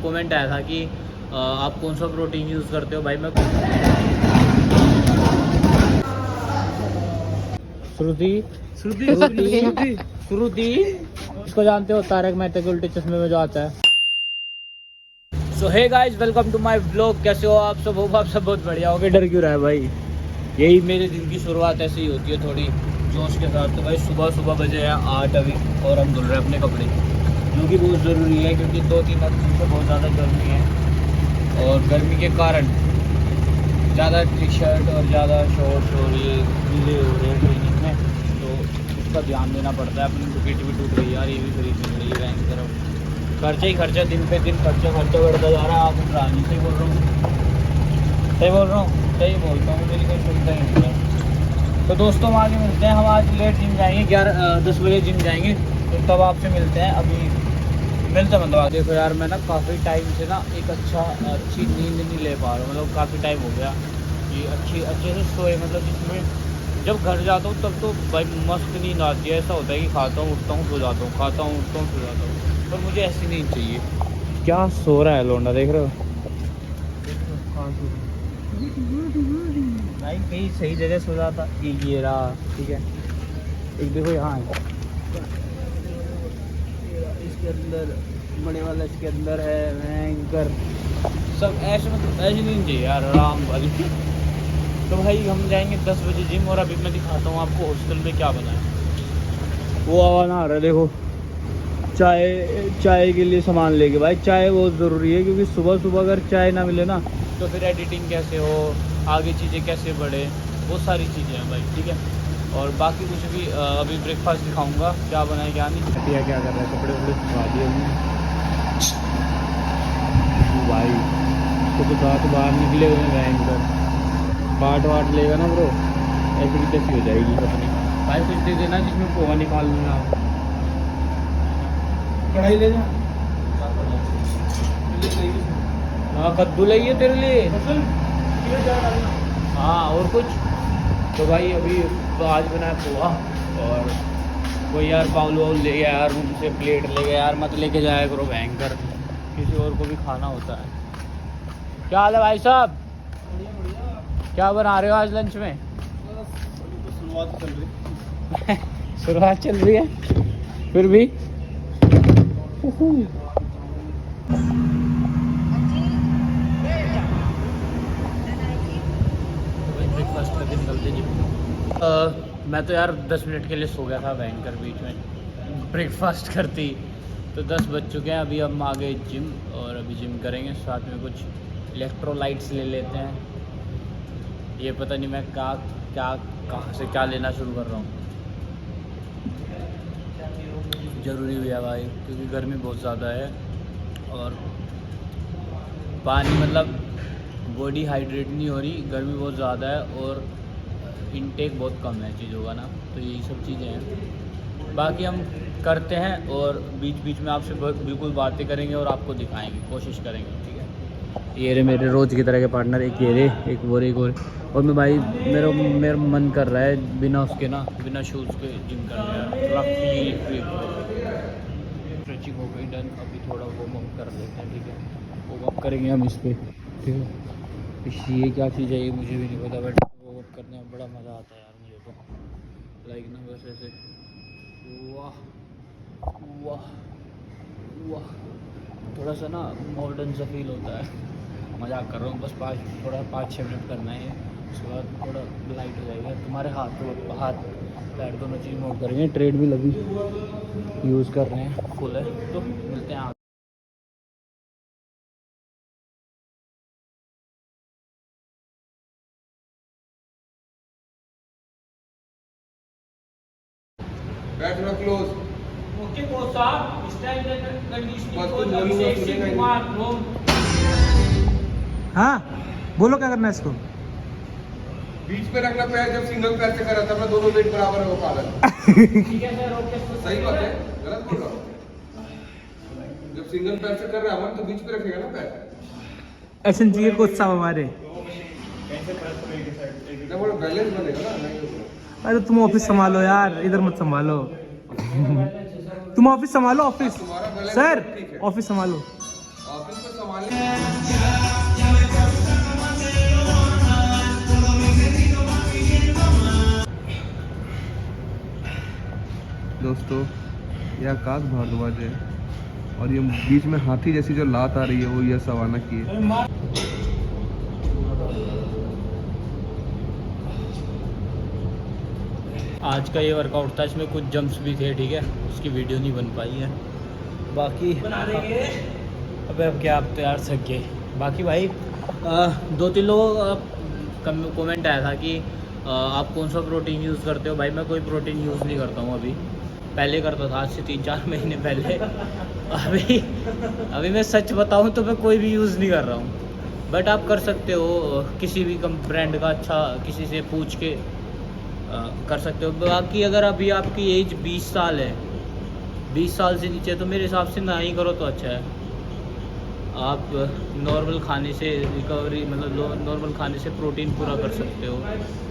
Comment आया था कि आप कौन सा प्रोटीन यूज़ करते हो भाई। मैं श्रुति इसको जानते हो, तारक मेहता के उल्टे चश्मे में जो आता है। So hey guys, welcome to my vlog. कैसे हो आप सब? होप आप सब बहुत बढ़िया होगे। डर क्यों रहा है भाई? यही मेरे दिन की शुरुआत ऐसे ही होती है, थोड़ी जोश के साथ। तो भाई सुबह बजे हैं 8 अभी, और हम धुल रहे हैं अपने कपड़े, जो कि बहुत ज़रूरी है क्योंकि 2-3 दिन से बहुत ज़्यादा गर्मी है। और गर्मी के कारण ज़्यादा टी शर्ट और ज़्यादा शॉर्ट्स और ये गीले हो रहे हैं ट्रेनिंग में, तो उसका ध्यान देना पड़ता है। अपनी विकेट भी टूट रही है यार, ये भी खरीद मिल रही है बैंक की तरफ। खर्चा ही खर्चा, दिन पे दिन खर्चा बढ़ता जा रहा है। आप रानी से बोल रहा हूँ, सही बोलता हूँ, मेरी कोई सुनता ही नहीं है। तो दोस्तों हम आगे मिलते हैं। हम आज लेट जिम जाएंगे, 10 बजे जिम जाएंगे, तो तब आपसे मिलते हैं। अभी मिलते मतलब देखो यार, मैं ना काफ़ी टाइम से ना एक अच्छी नींद नहीं ले पा रहा हूँ। मतलब काफ़ी टाइम हो गया कि अच्छे से सोए, मतलब जिसमें जब घर जाता हूँ तब तो भाई मस्त नींद आती है। ऐसा होता है कि खाता हूँ उठता हूँ सो जाता हूँ, खाता हूँ उठता हूँ सो जाता हूँ, पर मुझे ऐसी नींद चाहिए। क्या सो रहा है लौंडा, देख रहे हो भाई? कहीं सही जगह सो जाता। ये रहा, ठीक है। एक देखो यहाँ है, इसके अंदर बड़े वाला, इसके अंदर है भयंकर सब। ऐसे मतलब ऐसी नहीं चाहिए यार, आराम वाली। तो भाई हम जाएंगे 10 बजे जिम, और अभी मैं दिखाता हूँ आपको हॉस्टल में क्या बना है। वो आवाज़ आ रहा है, देखो चाय के लिए सामान लेके। भाई चाय बहुत ज़रूरी है, क्योंकि सुबह अगर चाय ना मिले ना तो फिर एडिटिंग कैसे हो, आगे चीज़ें कैसे बढ़े, वो सारी चीज़ें हैं भाई, ठीक है। और बाकी कुछ भी अभी ब्रेकफास्ट दिखाऊंगा क्या बनाए क्या नहीं। क्या कर रहा है, कपड़े वपड़े सुखा दिए भाई। तो साथ बाहर निकले हुए हैं भयंकर। वाट लेगा ना ब्रो, ऐसी की तैसी हो जाएगी अपनी। भाई कुछ दे देना जिसमें पोहा निकाल लूँगा। कढ़ाई ले जा। हाँ कद्दू लाइए तेरे लिए। हाँ और कुछ तो भाई अभी तो आज बनाया पोहा, और कोई यार बाउल वाउल ले गया यार, रूम से प्लेट ले गया यार। मत लेके जाया करो भयंकर, किसी और को भी खाना होता है। क्या हाल है भाई साहब? क्या बना रहे हो आज लंच में? शुरुआत चल रही है फिर भी। ब्रेकफास्ट करके निकलते जी। मैं तो यार 10 मिनट के लिए सो गया था भयंकर, बीच में ब्रेकफास्ट करती। तो 10 बज चुके हैं, अभी हम आ गए जिम, और अभी जिम करेंगे। साथ में कुछ इलेक्ट्रोलाइट्स ले लेते हैं। ये पता नहीं मैं कहाँ से क्या लेना शुरू कर रहा हूँ। ज़रूरी हुआ भाई, क्योंकि गर्मी बहुत ज़्यादा है, और पानी मतलब बॉडी हाइड्रेट नहीं हो रही, गर्मी बहुत ज़्यादा है, और इनटेक बहुत कम है चीज़ों का ना। तो यही सब चीज़ें हैं। बाकी हम करते हैं, और बीच में आपसे बिल्कुल बातें करेंगे और आपको दिखाएंगे, कोशिश करेंगे, ठीक है। ये रहे मेरे रोज़ की तरह के पार्टनर, एक ये रे, एक वो रे, एक और। और मैं भाई मेरा मन कर रहा है बिना उसके ना, बिना शूज़ के जिम कर रहा है। थोड़ा फील स्ट्रेचिंग हो गई डन। अभी थोड़ा वार्म अप कर लेते हैं, ठीक है। वार्म अप करेंगे हम इस पर, ठीक है। ये क्या चीज़ है ये मुझे भी नहीं पता, बट वार्म अप करने में बड़ा मज़ा आता है यार मुझे तो। लाइक ना बस ऐसे वाह वाह वाह, थोड़ा सा ना मॉडर्न सा फील होता है। मजाक कर रहा हूँ, बस 5-6 मिनट करना है, उसके बाद थोड़ा लाइट हो जाएगा। तुम्हारे हाथ पैर दोनों चीज़ मूव करेंगे। ट्रेड भी लगी यूज़ कर रहे हैं, फुल है। तो मिलते हैं। बैठना क्लोज। ओके कोच साहब, स्टाइल कंडीशनिंग बस कोच कुछ बोलूंगा, अभिषेक सुनेगा सिंह ही कुमार रोम। हाँ बोलो क्या करना है इसको। बीच पे रखना पैर, जब सिंगल पैर से करा था मैं, दोनों वेट बराबर है वो पागल। ठीक है सर, ओके सही बात है, गलत बोल रहा हूँ? जब सिंगल पैर से कर रहा है तो बीच पे रखेगा ना पैर। ऐसे चाहिए कोच साहब हमारे। ना बोलो बैलेंस बनेगा ना, नहीं होगा। अरे तुम ऑफिस संभालो यार, इधर मत संभालो। तुम ऑफिस संभालो, ऑफिस तुम्हारा बैलेंस सर, ठीक है। ऑफिस संभालो। ऑफिस में संभाल दोस्तों, यह आकाश भारद्वाज है और ये बीच में हाथी जैसी जो लात आ रही है वो यह सवाना की है। आज का ये वर्कआउट था, इसमें कुछ जंप्स भी थे, ठीक है, उसकी वीडियो नहीं बन पाई है। बाकी बना देंगे। अबे अब क्या, आप तो यार थक गए। बाकी भाई 2-3 लोगों का कमेंट आया था कि आप कौन सा प्रोटीन यूज़ करते हो। भाई मैं कोई प्रोटीन यूज़ नहीं करता हूँ अभी, पहले करता था, आज से 3-4 महीने पहले। अभी मैं सच बताऊँ तो मैं कोई भी यूज़ नहीं कर रहा हूँ। बट आप कर सकते हो, किसी भी ब्रांड का अच्छा किसी से पूछ के कर सकते हो। बाकी अगर अभी आपकी एज 20 साल है, 20 साल से नीचे, तो मेरे हिसाब से ना ही करो तो अच्छा है। आप नॉर्मल खाने से रिकवरी, मतलब नॉर्मल खाने से प्रोटीन पूरा कर सकते हो,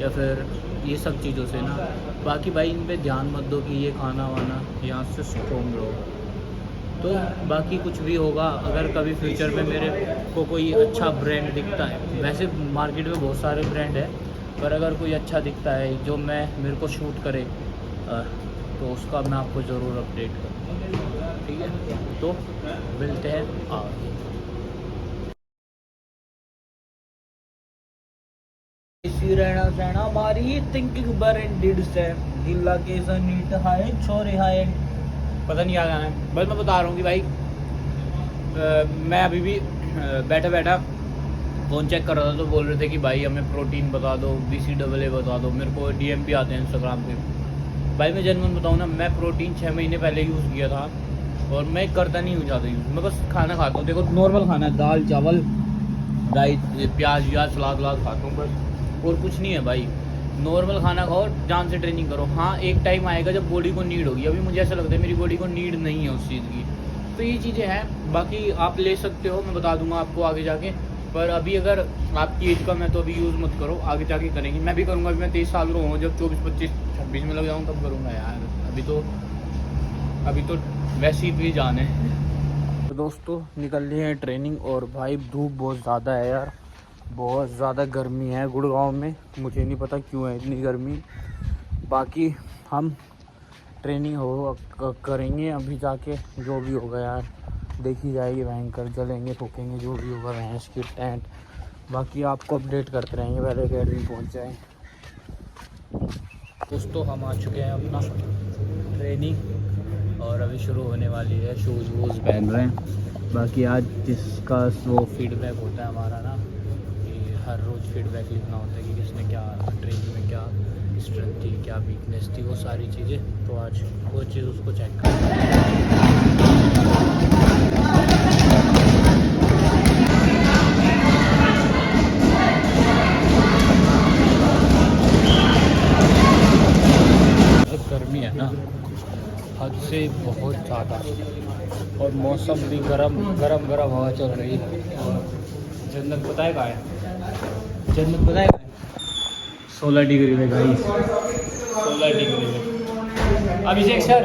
या फिर ये सब चीज़ों से ना। बाकी भाई इन पे ध्यान मत दो कि ये खाना वाना, यहाँ से स्ट्रॉन्ग रहो। तो बाकी कुछ भी होगा, अगर कभी फ्यूचर में मेरे को कोई अच्छा ब्रांड दिखता है, वैसे मार्केट में बहुत सारे ब्रांड है, पर अगर कोई अच्छा दिखता है जो मेरे को शूट करे, तो उसका मैं आपको ज़रूर अपडेट करूँगा, ठीक है। तो मिलते हैं आगे। इसी रहना सहना हमारी थिंकिंग ब्रांडेड से दिल्ला के सनीट हाय छोरे हाय, पता नहीं क्या गाना है। बस मैं बता रहा हूँ कि भाई मैं अभी भी बैठा बैठा फ़ोन चेक कर रहा था, तो बोल रहे थे कि भाई हमें प्रोटीन बता दो, BCAA बता दो। मेरे को DM भी आते हैं इंस्टाग्राम पे। भाई मैं जेन्युइन बताऊँ ना, मैं प्रोटीन 6 महीने पहले यूज़ किया था और मैं करता नहीं हूँ ज़्यादा यूज़। मैं बस खाना खाता हूँ, देखो नॉर्मल खाना है, दाल चावल राइस प्याज व्याज सलाद वलाद खाता हूँ बस, और कुछ नहीं है भाई। नॉर्मल खाना खाओ, जान से ट्रेनिंग करो। हाँ एक टाइम आएगा जब बॉडी को नीड होगी, अभी मुझे ऐसा लगता है मेरी बॉडी को नीड नहीं है उस चीज़ की। तो ये चीज़ें हैं, बाकी आप ले सकते हो, मैं बता दूंगा आपको आगे जाके। पर अभी अगर आपकी एज कम है तो अभी यूज़ मत करो, आगे जाके करेंगे। मैं भी करूँगा, अभी मैं 23 साल का हूँ, जब 24, 25, 26 में लग जाऊँ तब करूँगा यार। अभी तो वैसे ही इतनी जान है। तो दोस्तों निकल लिए हैं ट्रेनिंग, और भाई धूप बहुत ज़्यादा है यार, बहुत ज़्यादा गर्मी है गुड़गांव में। मुझे नहीं पता क्यों है इतनी गर्मी। बाकी हम ट्रेनिंग करेंगे अभी जाके, जो भी होगा यार देखी जाएगी, भयंकर जलेंगे फूकेंगे, जो भी होगा भैंस की टेंट। बाकी आपको अपडेट करते रहेंगे, पहले अकेडमी पहुँच जाए। दोस्तों हम आ चुके हैं अपना ट्रेनिंग, और अभी शुरू होने वाली है। शूज़ वूज़ पहन रहे हैं। बाकी आज जिसका वो फीडबैक होता है हमारा ना, हर रोज़ फीडबैक लिखना होता है कि किसने क्या ट्रेनिंग में क्या स्ट्रेंथ थी, क्या वीकनेस थी, वो सारी चीज़ें। तो आज वो चीज़ उसको चेक गर्मी है ना हद से बहुत ज़्यादा, और मौसम भी गरम हवा चल रही है। और जन्नत पता है कहाँ है? जन्नत पता है 16 डिग्री में गाइस, 16 डिग्री में। अभिषेक सर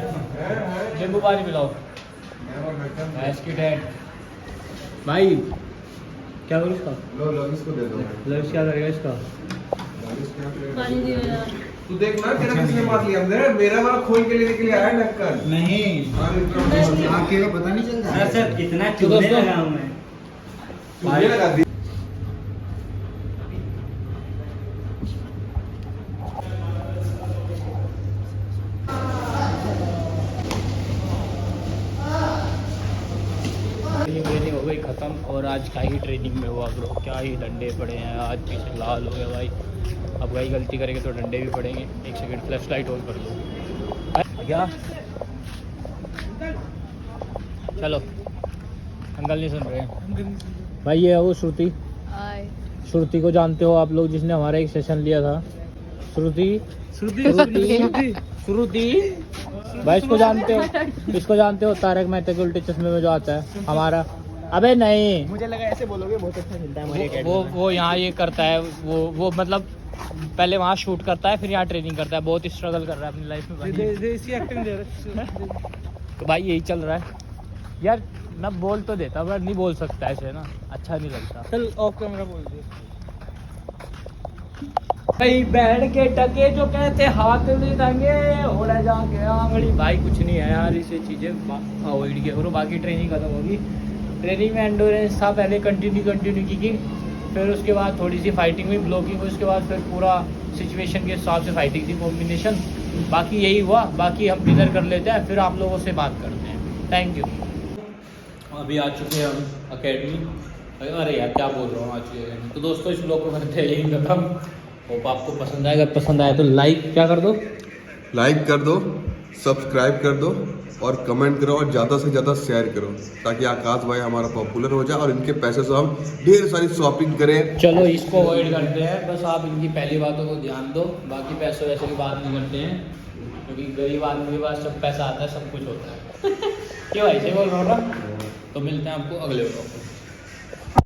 नींबू पानी पिलाओ। भाई क्या करूँ इसका? लो इसको दे दो। लंच क्या करेगा इसका? तू देख ना, तेरा किसने मार लिया अंदर? मेरा वाला खोल के लेने के लिए आया ढक्कन। नहीं आके का पता नहीं चल रहा सर, कितना चुभने लगा हूं मैं। भाई लगा दी। ट्रेनिंग हो गई ख़त्म, और आज क्या ही ट्रेनिंग में हुआ ब्रो, क्या ही डंडे पड़े हैं। आज पीछे लाल हो गया भाई। अब भाई गलती करेंगे तो डंडे भी पड़ेंगे। एक सेकंड फ्लैश लाइट ऑन कर लो। क्या चलो, अंकल नहीं सुन रहे हैं भाई। ये है वो श्रुति। श्रुति को जानते हो आप लोग, जिसने हमारा एक सेशन लिया था। श्रुति भाई इसको जानते हो तारक मेहता के उल्टे चश्मे में जो आता है हमारा। अबे नहीं, मुझे लगा ऐसे बोलोगे, बहुत अच्छा खेलता है हमारे अकेडमी में। वो यहाँ ये करता है, वो मतलब पहले वहाँ शूट करता है, फिर यहाँ ट्रेनिंग करता है। बहुत स्ट्रगल कर रहा है अपनी लाइफ में भाई। देसी एक्टिंग दे रहा है। तो भाई यही चल रहा है, यार मैं बोल तो देता पर नहीं बोल सकता ऐसे ना, अच्छा नहीं लगता। चल ऑफ कैमरा बोल दे। भाई बैठ के टके जो कहते हाथ नहीं देंगे हो रहा जाके आंगड़ी। भाई कुछ नहीं है यार, इसे चीज़ें अवॉइड किया करो। बाकी ट्रेनिंग खत्म होगी, ट्रेनिंग में एंडोरेंस था पहले, कंटिन्यू की, फिर उसके बाद थोड़ी सी फाइटिंग हुई, ब्लॉकिंग हुई, उसके बाद फिर पूरा सिचुएशन के हिसाब से फाइटिंग थी, कॉम्बिनेशन। बाकी यही हुआ, बाकी हम डिनर कर लेते हैं फिर आप लोगों से बात करते हैं। Thank you. अभी आ चुके हैं हम अकेडमी। अरे यार क्या बोल रहा हूँ, आ चुके हैं। तो दोस्तों इस ब्लॉग को करते हैं यही खत्म। होप आपको पसंद आएगा, पसंद आया तो लाइक क्या कर दो, लाइक कर दो, सब्सक्राइब कर दो और कमेंट करो और ज़्यादा से ज़्यादा शेयर करो, ताकि आकाश भाई हमारा पॉपुलर हो जाए और इनके पैसे से हम ढेर सारी शॉपिंग करें। चलो इसको अवॉइड करते हैं, बस आप इनकी पहली बातों को ध्यान दो, बाकी पैसों वैसे की बात नहीं करते हैं, क्योंकि गरीब आदमी के पास जब पैसा आता है सब कुछ होता है। क्यों ऐसे बोल रहा हूँ ना। तो मिलते हैं आपको अगले ब्लॉग में।